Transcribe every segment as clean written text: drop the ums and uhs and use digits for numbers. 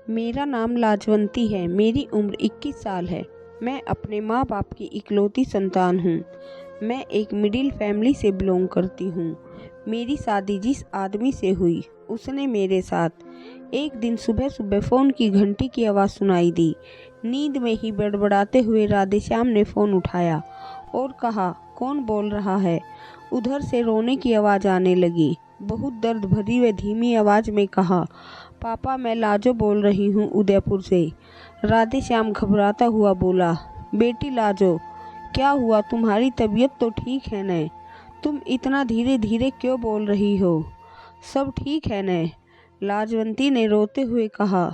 मेरा नाम लाजवंती है। मेरी उम्र 21 साल है। मैं अपने माँ बाप की इकलौती संतान हूँ। मैं एक मिडिल फैमिली से बिलोंग करती हूँ। मेरी शादी जिस आदमी से हुई उसने मेरे साथ एक दिन सुबह सुबह फ़ोन की घंटी की आवाज़ सुनाई दी। नींद में ही बड़बड़ाते हुए राधेश्याम ने फ़ोन उठाया और कहा, कौन बोल रहा है? उधर से रोने की आवाज़ आने लगी। बहुत दर्द भरी व धीमी आवाज़ में कहा, पापा मैं लाजो बोल रही हूँ उदयपुर से। राधेश्याम घबराता हुआ बोला, बेटी लाजो, क्या हुआ? तुम्हारी तबीयत तो ठीक है न? तुम इतना धीरे धीरे क्यों बोल रही हो? सब ठीक है न? लाजवंती ने रोते हुए कहा,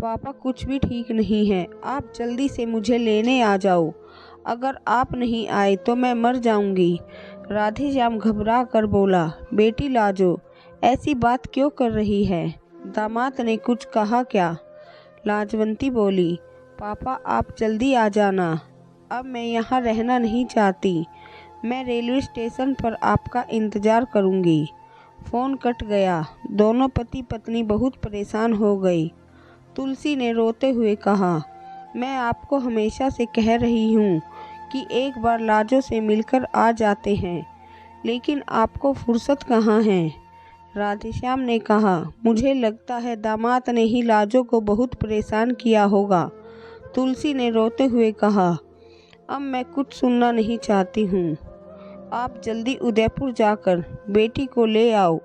पापा कुछ भी ठीक नहीं है। आप जल्दी से मुझे लेने आ जाओ। अगर आप नहीं आए तो मैं मर जाऊंगी। राधेश्याम घबरा कर बोला, बेटी लाजो ऐसी बात क्यों कर रही है? दामाद ने कुछ कहा क्या? लाजवंती बोली, पापा आप जल्दी आ जाना। अब मैं यहाँ रहना नहीं चाहती। मैं रेलवे स्टेशन पर आपका इंतज़ार करूँगी। फ़ोन कट गया। दोनों पति पत्नी बहुत परेशान हो गई। तुलसी ने रोते हुए कहा, मैं आपको हमेशा से कह रही हूँ कि एक बार लाजो से मिलकर आ जाते हैं, लेकिन आपको फुर्सत कहाँ है? राधेश्याम ने कहा, मुझे लगता है दामाद ने ही लाजो को बहुत परेशान किया होगा। तुलसी ने रोते हुए कहा, अब मैं कुछ सुनना नहीं चाहती हूँ। आप जल्दी उदयपुर जाकर बेटी को ले आओ।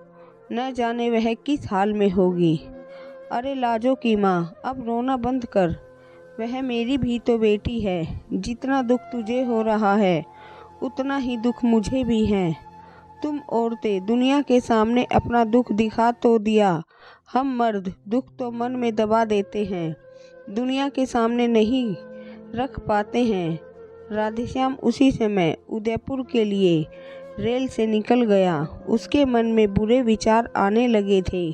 न जाने वह किस हाल में होगी। अरे लाजो की माँ, अब रोना बंद कर। वह मेरी भी तो बेटी है। जितना दुख तुझे हो रहा है उतना ही दुख मुझे भी है। तुम औरतें दुनिया के सामने अपना दुख दिखा तो दिया, हम मर्द दुख तो मन में दबा देते हैं, दुनिया के सामने नहीं रख पाते हैं। राधेश्याम उसी समय उदयपुर के लिए रेल से निकल गया। उसके मन में बुरे विचार आने लगे थे।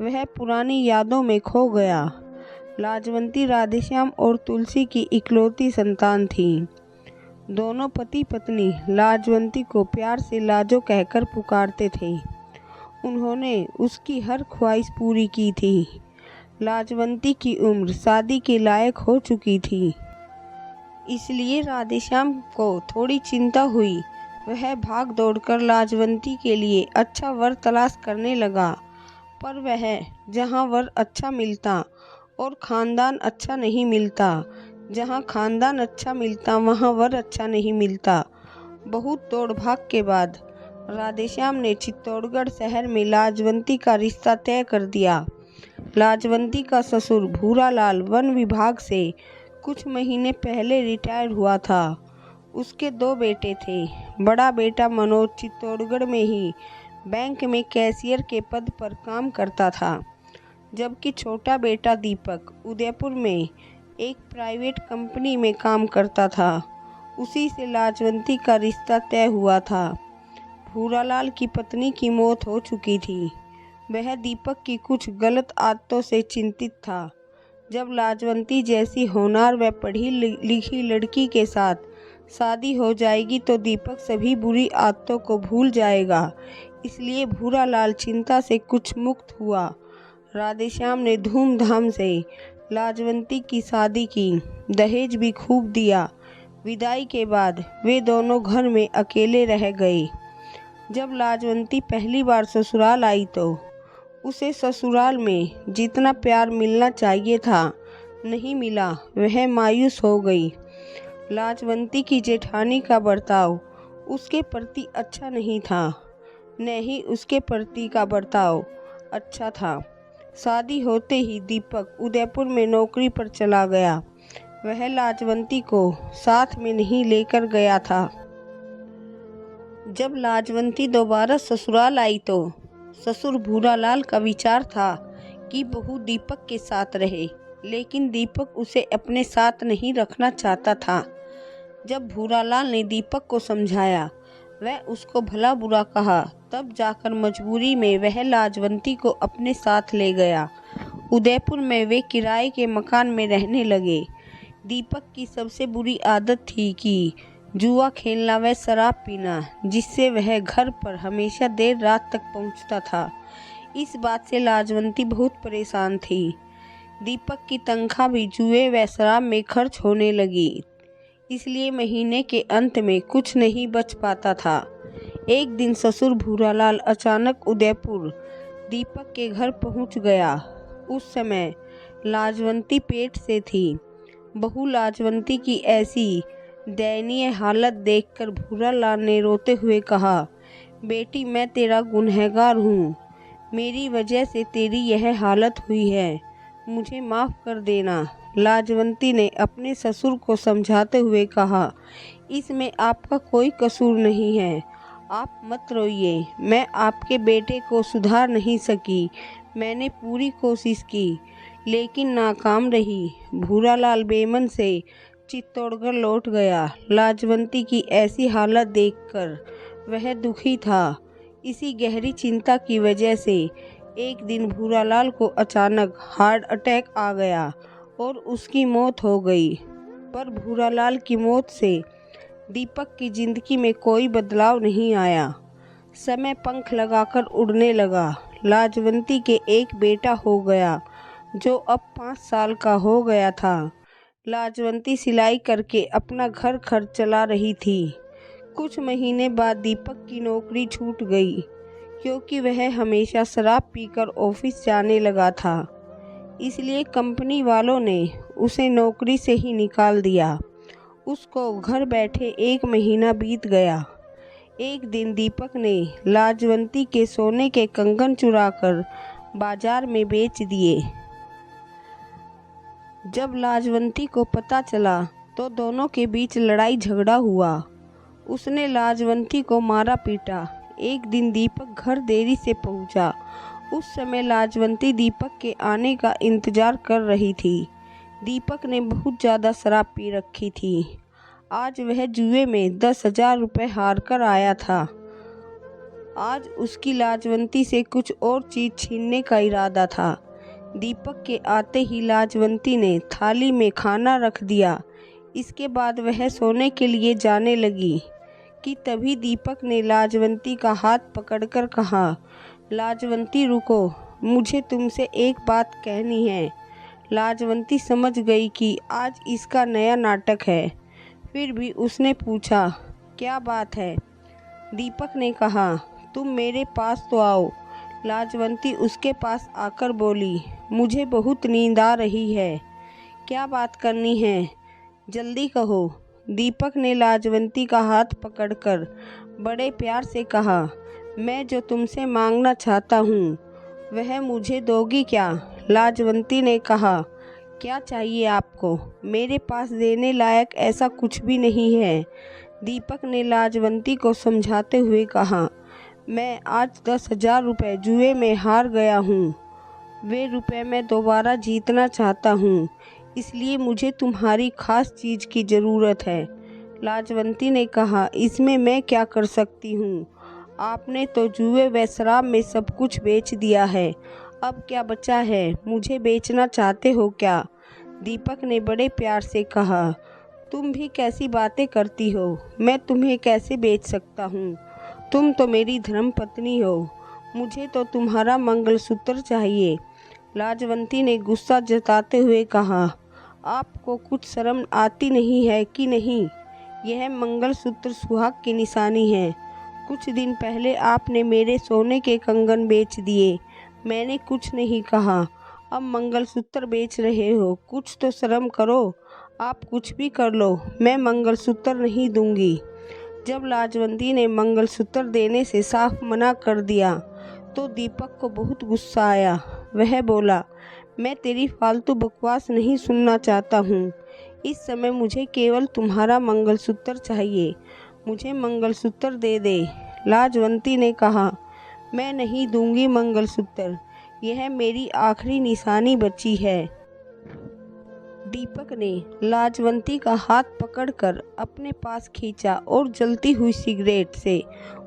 वह पुरानी यादों में खो गया। लाजवंती राधेश्याम और तुलसी की इकलौती संतान थी। दोनों पति पत्नी लाजवंती को प्यार से लाजो कहकर पुकारते थे। उन्होंने उसकी हर ख्वाहिश पूरी की थी। लाजवंती की उम्र शादी के लायक हो चुकी थी, इसलिए राधेश्याम को थोड़ी चिंता हुई। वह भाग दौड़कर लाजवंती के लिए अच्छा वर तलाश करने लगा, पर वह जहाँ वर अच्छा मिलता और ख़ानदान अच्छा नहीं मिलता, जहाँ ख़ानदान अच्छा मिलता वहाँ वर अच्छा नहीं मिलता। बहुत दौड़ भाग के बाद राधेश्याम ने चित्तौड़गढ़ शहर में लाजवंती का रिश्ता तय कर दिया। लाजवंती का ससुर भूरालाल वन विभाग से कुछ महीने पहले रिटायर हुआ था। उसके 2 बेटे थे। बड़ा बेटा मनोज चित्तौड़गढ़ में ही बैंक में कैशियर के पद पर काम करता था, जबकि छोटा बेटा दीपक उदयपुर में एक प्राइवेट कंपनी में काम करता था। उसी से लाजवंती का रिश्ता तय हुआ था। भूरालाल की पत्नी की मौत हो चुकी थी। वह दीपक की कुछ गलत आदतों से चिंतित था। जब लाजवंती जैसी होनहार व पढ़ी लिखी लड़की के साथ शादी हो जाएगी तो दीपक सभी बुरी आदतों को भूल जाएगा, इसलिए भूरालाल चिंता से कुछ मुक्त हुआ। राधेश्याम ने धूमधाम से लाजवंती की शादी की, दहेज भी खूब दिया। विदाई के बाद वे दोनों घर में अकेले रह गए। जब लाजवंती पहली बार ससुराल आई तो उसे ससुराल में जितना प्यार मिलना चाहिए था नहीं मिला। वह मायूस हो गई। लाजवंती की जेठानी का बर्ताव उसके प्रति अच्छा नहीं था, न ही उसके प्रति का बर्ताव अच्छा था। शादी होते ही दीपक उदयपुर में नौकरी पर चला गया। वह लाजवंती को साथ में नहीं लेकर गया था। जब लाजवंती दोबारा ससुराल आई तो ससुर भूरालाल का विचार था कि बहू दीपक के साथ रहे, लेकिन दीपक उसे अपने साथ नहीं रखना चाहता था। जब भूरालाल ने दीपक को समझाया, वह उसको भला बुरा कहा, तब जाकर मजबूरी में वह लाजवंती को अपने साथ ले गया। उदयपुर में वे किराए के मकान में रहने लगे। दीपक की सबसे बुरी आदत थी कि जुआ खेलना व शराब पीना, जिससे वह घर पर हमेशा देर रात तक पहुंचता था। इस बात से लाजवंती बहुत परेशान थी। दीपक की तनख्वाह भी जुए व शराब में खर्च होने लगी, इसलिए महीने के अंत में कुछ नहीं बच पाता था। एक दिन ससुर भूरालाल अचानक उदयपुर दीपक के घर पहुंच गया। उस समय लाजवंती पेट से थी। बहू लाजवंती की ऐसी दयनीय हालत देखकर भूरालाल ने रोते हुए कहा, बेटी, मैं तेरा गुनहगार हूँ। मेरी वजह से तेरी यह हालत हुई है, मुझे माफ़ कर देना। लाजवंती ने अपने ससुर को समझाते हुए कहा, इसमें आपका कोई कसूर नहीं है, आप मत रोइए। मैं आपके बेटे को सुधार नहीं सकी। मैंने पूरी कोशिश की, लेकिन नाकाम रही। भूरालाल बेमन से चित्तौड़गढ़ लौट गया। लाजवंती की ऐसी हालत देखकर वह दुखी था। इसी गहरी चिंता की वजह से एक दिन भूरालाल को अचानक हार्ट अटैक आ गया और उसकी मौत हो गई। पर भूरालाल की मौत से दीपक की जिंदगी में कोई बदलाव नहीं आया। समय पंख लगाकर उड़ने लगा। लाजवंती के एक बेटा हो गया, जो अब 5 साल का हो गया था। लाजवंती सिलाई करके अपना घर खर्च चला रही थी। कुछ महीने बाद दीपक की नौकरी छूट गई, क्योंकि वह हमेशा शराब पीकर ऑफिस जाने लगा था। इसलिए कंपनी वालों ने उसे नौकरी से ही निकाल दिया। उसको घर बैठे 1 महीना बीत गया। एक दिन दीपक ने लाजवंती के सोने के कंगन चुराकर बाजार में बेच दिए। जब लाजवंती को पता चला तो दोनों के बीच लड़ाई झगड़ा हुआ। उसने लाजवंती को मारा पीटा। एक दिन दीपक घर देरी से पहुंचा। उस समय लाजवंती दीपक के आने का इंतजार कर रही थी। दीपक ने बहुत ज़्यादा शराब पी रखी थी। आज वह जुए में 10,000 रुपये हार कर आया था। आज उसकी लाजवंती से कुछ और चीज़ छीनने का इरादा था। दीपक के आते ही लाजवंती ने थाली में खाना रख दिया। इसके बाद वह सोने के लिए जाने लगी कि तभी दीपक ने लाजवंती का हाथ पकड़कर कहा, लाजवंती रुको, मुझे तुमसे एक बात कहनी है। लाजवंती समझ गई कि आज इसका नया नाटक है। फिर भी उसने पूछा, क्या बात है? दीपक ने कहा, तुम मेरे पास तो आओ। लाजवंती उसके पास आकर बोली, मुझे बहुत नींद आ रही है। क्या बात करनी है, जल्दी कहो। दीपक ने लाजवंती का हाथ पकड़कर बड़े प्यार से कहा, मैं जो तुमसे मांगना चाहता हूँ वह मुझे दोगी क्या? लाजवंती ने कहा, क्या चाहिए आपको? मेरे पास देने लायक ऐसा कुछ भी नहीं है। दीपक ने लाजवंती को समझाते हुए कहा, मैं आज 10,000 रुपये जुए में हार गया हूँ। वे रुपए मैं दोबारा जीतना चाहता हूँ, इसलिए मुझे तुम्हारी खास चीज़ की ज़रूरत है। लाजवंती ने कहा, इसमें मैं क्या कर सकती हूँ? आपने तो जुए व शराब में सब कुछ बेच दिया है, अब क्या बचा है? मुझे बेचना चाहते हो क्या? दीपक ने बड़े प्यार से कहा, तुम भी कैसी बातें करती हो? मैं तुम्हें कैसे बेच सकता हूँ? तुम तो मेरी धर्मपत्नी हो। मुझे तो तुम्हारा मंगलसूत्र चाहिए। लाजवंती ने गुस्सा जताते हुए कहा, आपको कुछ शर्म आती नहीं है कि नहीं? यह मंगलसूत्र सुहाग की निशानी है। कुछ दिन पहले आपने मेरे सोने के कंगन बेच दिए। मैंने कुछ नहीं कहा, अब मंगलसूत्र बेच रहे हो। कुछ तो शर्म करो। आप कुछ भी कर लो, मैं मंगलसूत्र नहीं दूंगी। जब लाजवंती ने मंगलसूत्र देने से साफ मना कर दिया तो दीपक को बहुत गुस्सा आया। वह बोला, मैं तेरी फालतू बकवास नहीं सुनना चाहता हूँ। इस समय मुझे केवल तुम्हारा मंगलसूत्र चाहिए। मुझे मंगलसूत्र दे दे। लाजवंती ने कहा, मैं नहीं दूंगी मंगलसूत्र, यह मेरी आखिरी निशानी बची है। दीपक ने लाजवंती का हाथ पकड़कर अपने पास खींचा और जलती हुई सिगरेट से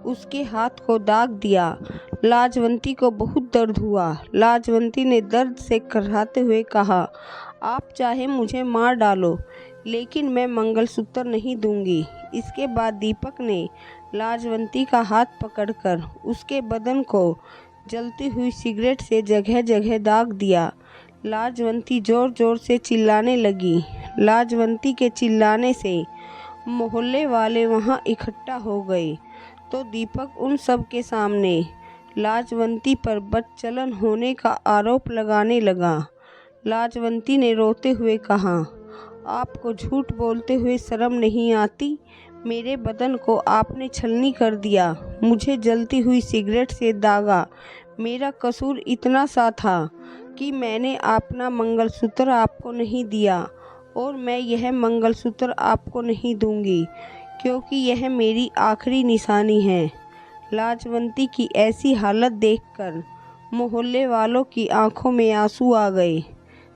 उसके हाथ को दाग दिया। लाजवंती को बहुत दर्द हुआ। लाजवंती ने दर्द से कराहते हुए कहा, आप चाहे मुझे मार डालो, लेकिन मैं मंगलसूत्र नहीं दूंगी। इसके बाद दीपक ने लाजवंती का हाथ पकड़कर उसके बदन को जलती हुई सिगरेट से जगह जगह दाग दिया। लाजवंती जोर जोर से चिल्लाने लगी। लाजवंती के चिल्लाने से मोहल्ले वाले वहां इकट्ठा हो गए तो दीपक उन सब के सामने लाजवंती पर बदचलन होने का आरोप लगाने लगा। लाजवंती ने रोते हुए कहा, आपको झूठ बोलते हुए शर्म नहीं आती? मेरे बदन को आपने छलनी कर दिया, मुझे जलती हुई सिगरेट से दागा। मेरा कसूर इतना सा था कि मैंने अपना मंगलसूत्र आपको नहीं दिया और मैं यह मंगलसूत्र आपको नहीं दूंगी क्योंकि यह मेरी आखिरी निशानी है। लाजवंती की ऐसी हालत देखकर मोहल्ले वालों की आंखों में आंसू आ गए।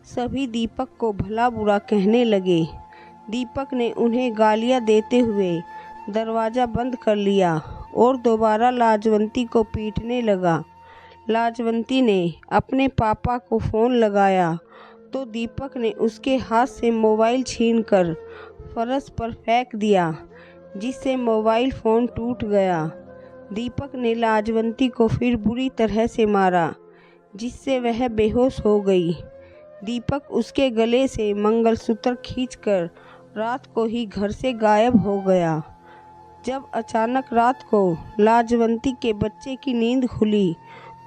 सभी दीपक को भला बुरा कहने लगे। दीपक ने उन्हें गालियां देते हुए दरवाज़ा बंद कर लिया और दोबारा लाजवंती को पीटने लगा। लाजवंती ने अपने पापा को फ़ोन लगाया तो दीपक ने उसके हाथ से मोबाइल छीनकर फर्श पर फेंक दिया, जिससे मोबाइल फ़ोन टूट गया। दीपक ने लाजवंती को फिर बुरी तरह से मारा, जिससे वह बेहोश हो गई। दीपक उसके गले से मंगलसूत्र खींचकर रात को ही घर से गायब हो गया। जब अचानक रात को लाजवंती के बच्चे की नींद खुली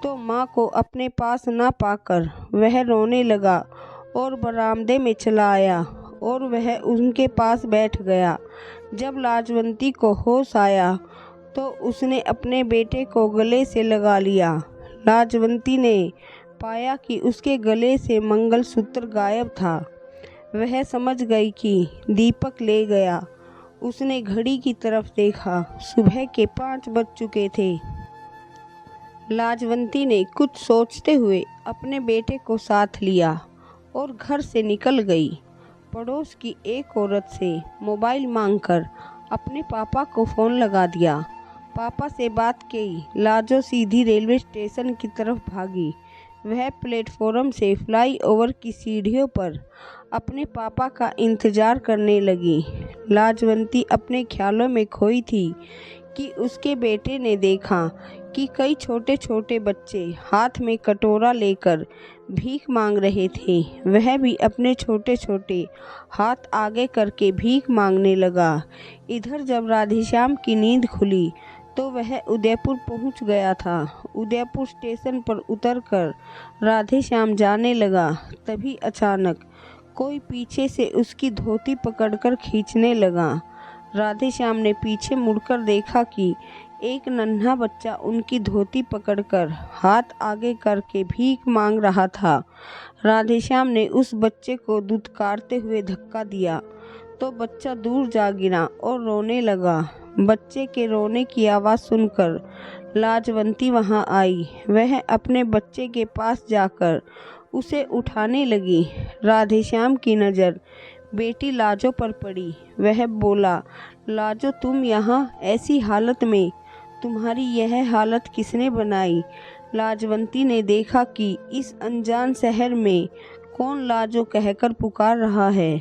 तो माँ को अपने पास ना पाकर वह रोने लगा और बरामदे में चला आया और वह उनके पास बैठ गया। जब लाजवंती को होश आया तो उसने अपने बेटे को गले से लगा लिया। लाजवंती ने पाया कि उसके गले से मंगलसूत्र गायब था। वह समझ गई कि दीपक ले गया। उसने घड़ी की तरफ देखा, सुबह के 5 बज चुके थे। लाजवंती ने कुछ सोचते हुए अपने बेटे को साथ लिया और घर से निकल गई। पड़ोस की एक औरत से मोबाइल मांगकर अपने पापा को फ़ोन लगा दिया। पापा से बात की। लाजो सीधी रेलवे स्टेशन की तरफ भागी। वह प्लेटफॉर्म से फ्लाईओवर की सीढ़ियों पर अपने पापा का इंतज़ार करने लगी। लाजवंती अपने ख्यालों में खोई थी कि उसके बेटे ने देखा कि कई छोटे छोटे बच्चे हाथ में कटोरा लेकर भीख मांग रहे थे। वह भी अपने छोटे छोटे हाथ आगे करके भीख मांगने लगा। इधर जब राधेश्याम की नींद खुली तो वह उदयपुर पहुंच गया था। उदयपुर स्टेशन पर उतरकर राधेश्याम जाने लगा। तभी अचानक कोई पीछे से उसकी धोती पकड़कर खींचने लगा। राधेश्याम ने पीछे मुड़कर देखा कि एक नन्हा बच्चा उनकी धोती पकड़कर हाथ आगे करके भीख मांग रहा था। राधेश्याम ने उस बच्चे को दुत्कारते हुए धक्का दिया तो बच्चा दूर जा गिरा और रोने लगा। बच्चे के रोने की आवाज़ सुनकर लाजवंती वहां आई। वह अपने बच्चे के पास जाकर उसे उठाने लगी। राधेश्याम की नज़र बेटी लाजो पर पड़ी। वह बोला, लाजो तुम यहाँ ऐसी हालत में, तुम्हारी यह हालत किसने बनाई? लाजवंती ने देखा कि इस अनजान शहर में कौन लाजो कहकर पुकार रहा है।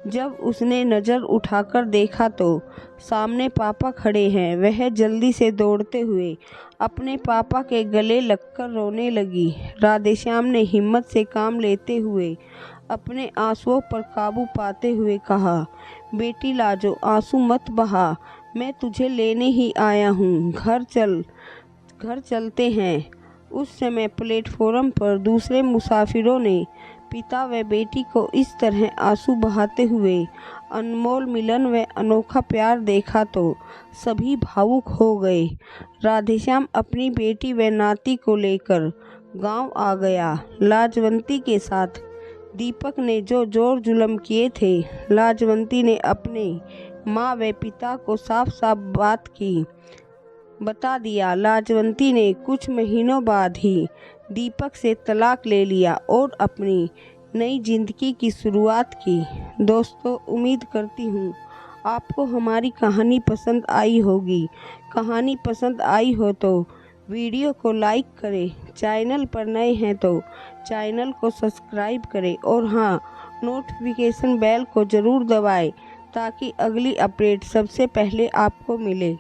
जब उसने नज़र उठाकर देखा तो सामने पापा खड़े हैं। वह जल्दी से दौड़ते हुए अपने पापा के गले लगकर रोने लगी। राधेश्याम ने हिम्मत से काम लेते हुए अपने आंसुओं पर काबू पाते हुए कहा, बेटी लाजो आंसू मत बहा, मैं तुझे लेने ही आया हूँ। घर चलते हैं। उस समय प्लेटफॉर्म पर दूसरे मुसाफिरों ने पिता व बेटी को इस तरह आंसू बहाते हुए अनमोल मिलन व अनोखा प्यार देखा तो सभी भावुक हो गए। राधेश्याम अपनी बेटी व नाती को लेकर गांव आ गया। लाजवंती के साथ दीपक ने जो जोर जुल्म किए थे, लाजवंती ने अपने माँ व पिता को साफ साफ बात की बता दिया। लाजवंती ने कुछ महीनों बाद ही दीपक से तलाक ले लिया और अपनी नई जिंदगी की शुरुआत की। दोस्तों, उम्मीद करती हूँ आपको हमारी कहानी पसंद आई होगी। कहानी पसंद आई हो तो वीडियो को लाइक करें, चैनल पर नए हैं तो चैनल को सब्सक्राइब करें और हाँ, नोटिफिकेशन बेल को ज़रूर दबाएं ताकि अगली अपडेट सबसे पहले आपको मिले।